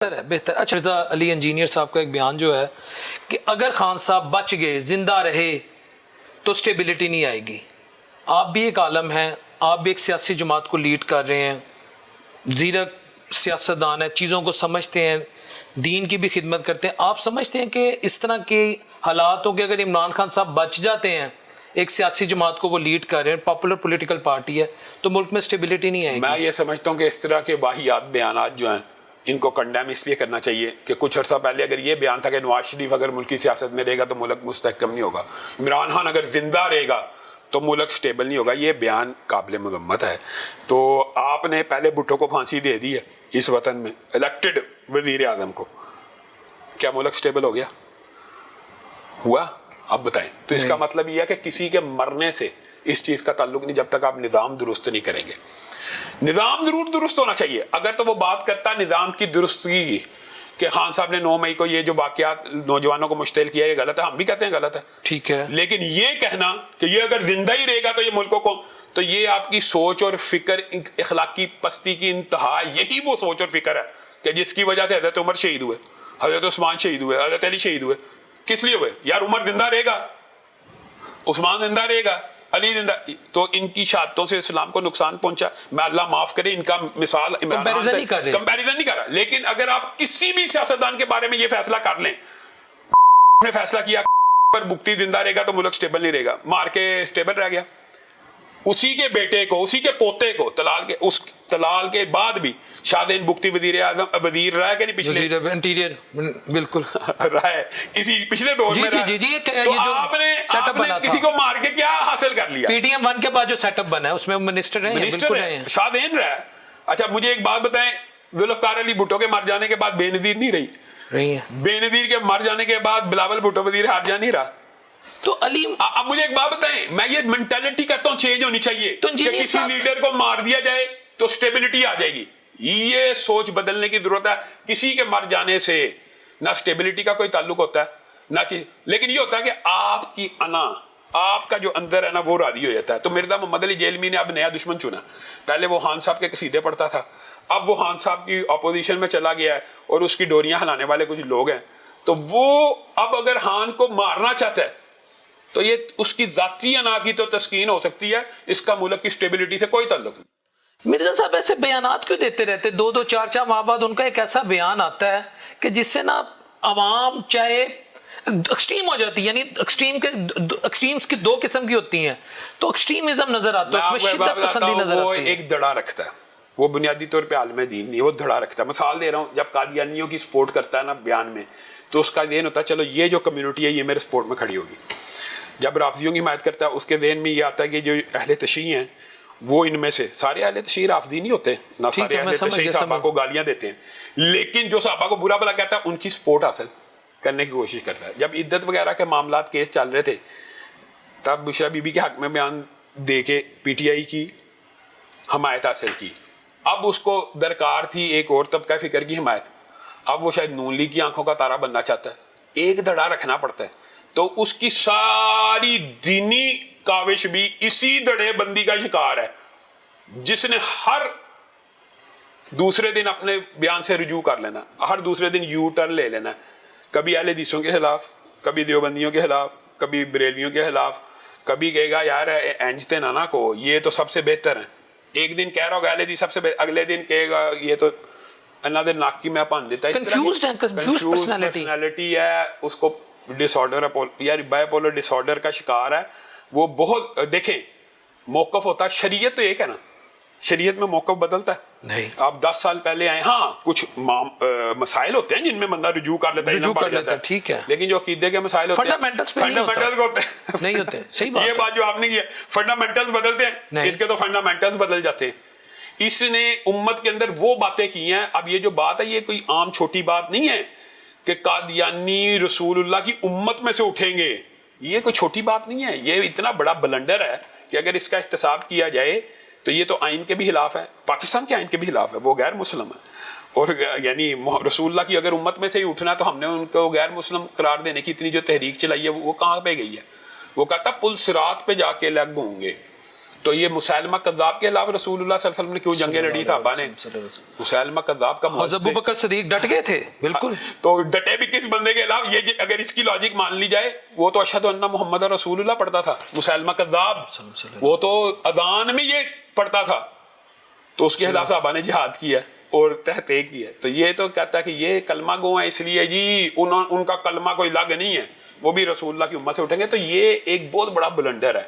ہے بہتر. اچھا مرزا علی انجینئر صاحب کا ایک بیان جو ہے کہ اگر خان صاحب بچ گئے زندہ رہے تو سٹیبلٹی نہیں آئے گی. آپ بھی ایک عالم ہیں, آپ بھی ایک سیاسی جماعت کو لیڈ کر رہے ہیں, زیرک سیاستدان ہیں, چیزوں کو سمجھتے ہیں, دین کی بھی خدمت کرتے ہیں. آپ سمجھتے ہیں کہ اس طرح کے حالاتوں کے اگر عمران خان صاحب بچ جاتے ہیں, ایک سیاسی جماعت کو وہ لیڈ کر رہے ہیں, پاپولر پولیٹیکل پارٹی ہے, تو ملک میں سٹیبلٹی نہیں آئے گی؟ میں یہ سمجھتا ہوں کہ اس طرح کے واہیات بیانات جو ہیں ان کو کنڈیم اس لیے کرنا چاہیے کہ کچھ عرصہ پہلے اگر یہ بیان تھا کہ نواز شریف اگر ملکی سیاست میں رہے گا تو ملک مستحکم نہیں ہوگا, عمران خان اگر زندہ رہے گا تو ملک سٹیبل نہیں ہوگا, یہ بیان قابل مذمت ہے. تو آپ نے پہلے بھٹو کو پھانسی دے دی ہے اس وطن میں, الیکٹڈ وزیر اعظم کو, کیا ملک سٹیبل ہو گیا؟ ہوا؟ اب بتائیں. تو اس کا مطلب یہ ہے کہ کسی کے مرنے سے اس چیز کا تعلق نہیں جب تک آپ نظام درست نہیں کریں گے. نظام ضرور درست ہونا چاہیے. اگر تو وہ بات کرتا نظام کی درستگی کی کہ خان صاحب نے 9 مئی کو یہ جو واقعات نوجوانوں کو مشتعل کیا یہ غلط ہے, ہم بھی کہتے ہیں غلط ہے, ٹھیک ہے, لیکن یہ کہنا کہ یہ اگر زندہ ہی رہے گا تو یہ ملکوں کو, تو یہ آپ کی سوچ اور فکر اخلاقی پستی کی انتہا. یہی وہ سوچ اور فکر ہے کہ جس کی وجہ سے حضرت عمر شہید ہوئے, حضرت عثمان شہید ہوئے, حضرت علی شہید ہوئے. کس لیے ہوئے؟ یار عمر زندہ رہے گا, عثمان زندہ رہے گا, علی زندہ, تو ان کی شہادتوں سے اسلام کو نقصان پہنچا. میں اللہ معاف کرے ان کا مثال کمپیریزن نہیں کر رہا, لیکن اگر آپ کسی بھی سیاستدان کے بارے میں یہ فیصلہ کر لیں, نے فیصلہ کیا پر بگٹی زندہ رہے گا تو ملک سٹیبل نہیں رہے گا, مار کے سٹیبل رہ گیا. اسی کے بیٹے کو, اسی کے پوتے کو طلال کے بعد بھی شاہدین بگٹی وزیر اعظم وزیر رہا ہے کہ نہیں پچھلے انٹیریئر بالکل رہا ہے اسی پچھلے دور میں رہا ہے. تو آپ نے کسی کو مار کے کیا حاصل کر لیا؟ پی ٹی ایم 1 کے بعد جو سیٹ اپ بنا ہے اس میں منسٹر ہیں, شاہدین رہا ہے. اچھا مجھے ایک بات بتائیں, ذوالفقار علی بھٹو کے مر جانے کے بعد بے نظیر نہیں رہی ہے, بے نظیر کے مر جانے کے بعد بلاول بھٹو وزیر خارجہ نہیں رہا. تو علی اب مجھے ایک بات بتائیں, میں یہ مینٹلٹی کہتا ہوں چینج ہونی چاہیے کہ کسی لیڈر کو مار دیا جائے تو سٹیبلٹی آ جائے گی. یہ سوچ بدلنے کی ضرورت ہے. کسی کے مر جانے سے نہ سٹیبلٹی کا کوئی تعلق ہوتا ہے نہ کہ, لیکن یہ ہوتا ہے کہ آپ کی انا, آپ کا جو اندر ہے نا وہ راضی ہو جاتا ہے. تو مرزا محمد علی جیلمی نے اب نیا دشمن چنا. پہلے وہ خان صاحب کے قصیدے پڑھتا تھا, اب وہ خان صاحب کی اپوزیشن میں چلا گیا ہے اور اس کی ڈوریاں ہلانے والے کچھ لوگ ہیں. تو وہ اب اگر خان کو مارنا چاہتا ہے تو یہ اس کی ذاتی انا کی تو تسکین ہو سکتی ہے, اس کا ملک کی سٹیبلٹی سے کوئی تعلق نہیں. مرزا صاحب ایسے بیانات کیوں دیتے رہتے؟ 2-2 4-4 ماہ بعد ان کا ایک ایسا بیان آتا ہے کہ جس سے نا عوام چاہے ایکسٹریم ہو جاتی ہے, یعنی ایکسٹریمز کی 2 قسم کی ہوتی ہیں, تو ایکسٹریمزم نظر آتا ہے, اس میں شدت پسندی نظر آتی ہے. وہ ایک دڑا رکھتا ہے, وہ بنیادی طور پہ عالم دین نہیں, وہ دھڑا رکھتا ہے. مثال دے رہا ہوں, جب قادیانیوں کی سپورٹ کرتا ہے نا بیان میں, تو اس کا ذہن ہوتا ہے چلو یہ جو کمیونٹی ہے یہ میرے سپورٹ میں کھڑی ہوگی. جب رافضیوں کی حمایت کرتا ہے اس کے ذہن میں یہ آتا ہے کہ جو اہل تشیع ہیں وہ ان میں سے سارے اہل تشیع رافضی نہیں ہوتے, نہ سارے اہل تشیع صحابہ کو گالیاں دیتے ہیں, لیکن جو صحابہ کو برا بھلا کہتا ہے ان کی سپورٹ حاصل کرنے کی کوشش کرتا ہے. جب عدت وغیرہ کے معاملات کیس چل رہے تھے تب بشرا بی بی کے حق میں بیان دے کے پی ٹی آئی کی حمایت حاصل کی. اب اس کو درکار تھی ایک اور طبقہ فکر کی حمایت, اب وہ شاید نون لیگ کی آنکھوں کا تارا بننا چاہتا ہے. ایک دھڑا رکھنا پڑتا ہے, تو اس کی ساری دینی کاوش بھی اسی دڑے بندی کا شکار ہے, جس نے ہر دوسرے دن اپنے بیان سے رجوع کر لینا, ہر دوسرے دن یو ٹرن لے لینا, کبھی اہل حدیثوں کے خلاف, کبھی دیوبندیوں کے خلاف, کبھی بریلویوں کے خلاف, کبھی کہے گا یار اینجتے نانا کو یہ تو سب سے بہتر ہیں. ایک دن کہہ رہا ہوگا اہل حدیث سب سے بہتر, اگلے دن کہے گا یہ تو انادر ناک کی میں پان دیتا ہے. کنفیوزڈ پرسنالٹی ہے, اس کو ڈس آرڈر یا بائی پولر ڈس آرڈر کا شکار ہے وہ. بہت دیکھیں موقف ہوتا ہے, شریعت تو ایک ہے نا, شریعت میں موقف بدلتا ہے نہیں. آپ 10 سال پہلے آئے, ہاں کچھ مسائل ہوتے ہیں جن میں بندہ رجوع کر لیتا ہے, ٹھیک ہے, لیکن جو عقیدے کے مسائل ہوتے ہیں فنڈامنٹلز ہوتے ہیں. صحیح بات, یہ بات جو آپ نے کی ہے, فنڈامنٹلز بدلتے ہیں, اس کے تو فنڈامنٹلز بدل جاتے ہیں. اس نے امت کے اندر وہ باتیں کی ہیں. اب یہ جو بات ہے یہ کوئی عام چھوٹی بات نہیں ہے کہ قادیانی رسول اللہ کی امت میں سے اٹھیں گے, یہ کوئی چھوٹی بات نہیں ہے. یہ اتنا بڑا بلنڈر ہے کہ اگر اس کا احتساب کیا جائے تو یہ تو آئین کے بھی خلاف ہے, پاکستان کے آئین کے بھی خلاف ہے, وہ غیر مسلم ہے. اور یعنی رسول اللہ کی اگر امت میں سے ہی اٹھنا تو ہم نے ان کو غیر مسلم قرار دینے کی اتنی جو تحریک چلائی ہے وہ کہاں پہ گئی ہے؟ وہ کہتا پل صراط پہ جا کے لگ ہوں گے, تو یہ مسیلمہ کذاب کے خلاف رسول اللہ صلی اللہ علیہ وسلم نے کیوں جنگیں لڑی صحابہ نے؟ مسیلمہ کذاب کا حضرت ابو بکر صدیق ڈٹ گئے تھے بالکل. تو ڈٹے بھی کس بندے کے خلاف؟ یہ اگر اس کی لاجک مان لی جائے، وہ تو اشہد ان محمد رسول اللہ پڑھتا تھا، مسیلمہ کذاب وہ تو اذان میں یہ پڑھتا تھا، تو اس کے خلاف صحابہ نے جہاد کیا اور تحقیق کیا. تو یہ تو کہتا ہے کہ یہ کلمہ گو ہے، اس لیے جی ان کا کلمہ کوئی الگ نہیں ہے، وہ بھی رسول اللہ کی امت سے اٹھیں گے. تو یہ ایک بہت بڑا بلنڈر ہے.